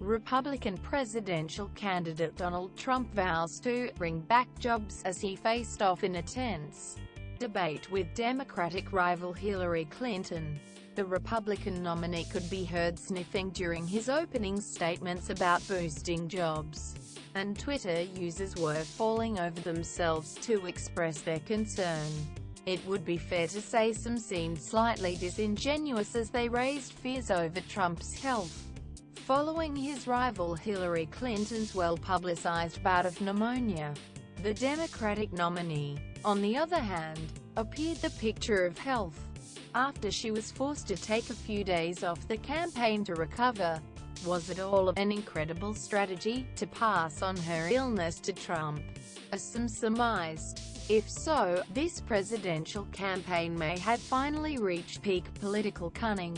Republican presidential candidate Donald Trump vows to bring back jobs as he faced off in a tense debate with Democratic rival Hillary Clinton. The Republican nominee could be heard sniffing during his opening statements about boosting jobs, and Twitter users were falling over themselves to express their concern. It would be fair to say some seemed slightly disingenuous as they raised fears over Trump's health following his rival Hillary Clinton's well-publicized bout of pneumonia. The Democratic nominee, on the other hand, appeared the picture of health after she was forced to take a few days off the campaign to recover. Was it all an incredible strategy to pass on her illness to Trump, as some surmised? If so, this presidential campaign may have finally reached peak political cunning.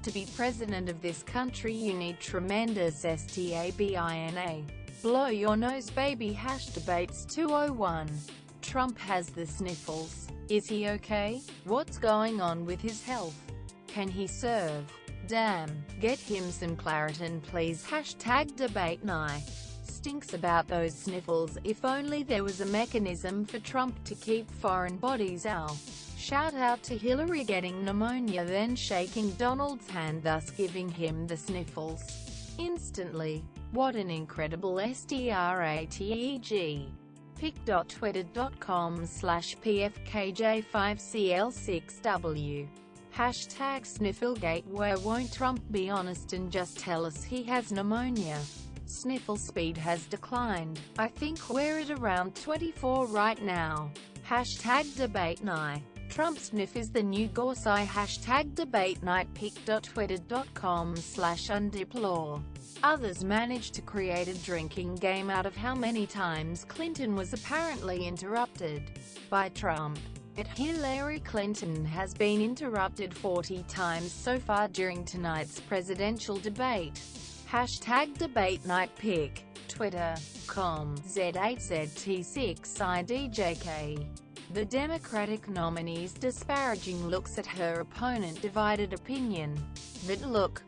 To be president of this country you need tremendous stamina. Blow your nose baby. Debates 201. Trump has the sniffles. Is he okay? What's going on with his health? Can he serve? Damn, get him some Claritin please. Debate night. Stinks about those sniffles. If only there was a mechanism for Trump to keep foreign bodies out. Shout out to Hillary getting pneumonia then shaking Donald's hand thus giving him the sniffles instantly. What an incredible strateg. pic.twitter.com/pfkj5cl6w #Snifflegate. Where won't Trump be honest and just tell us he has pneumonia? Sniffle speed has declined. I think we're at around 24 right now. Debate night. Trump sniff is the new Gorsai. Debate night. pic.twitter.com/undeplore. Others managed to create a drinking game out of how many times Clinton was apparently interrupted by Trump. Hillary Clinton has been interrupted 40 times so far during tonight's presidential debate. Debate night. Pic. Twitter.com Z8ZT6IDJK. The Democratic nominee's disparaging looks at her opponent divided opinion. That look.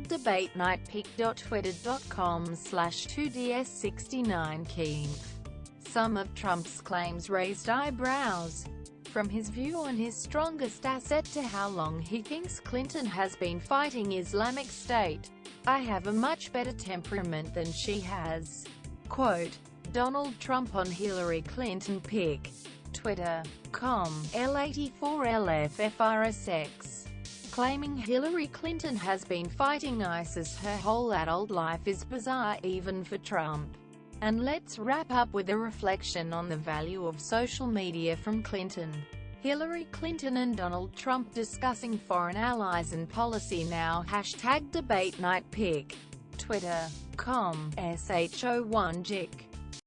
Debate night. pic.twitter.com/2ds69keen. Some of Trump's claims raised eyebrows. From his view on his strongest asset to how long he thinks Clinton has been fighting Islamic State. I have a much better temperament than she has. Quote, Donald Trump on Hillary Clinton. Pic. Twitter.com L84LFFRSX. Claiming Hillary Clinton has been fighting ISIS her whole adult life is bizarre even for Trump. And let's wrap up with a reflection on the value of social media from Clinton. Hillary Clinton and Donald Trump discussing foreign allies and policy now. Debate night. Pic. Twitter.com SHO1JIK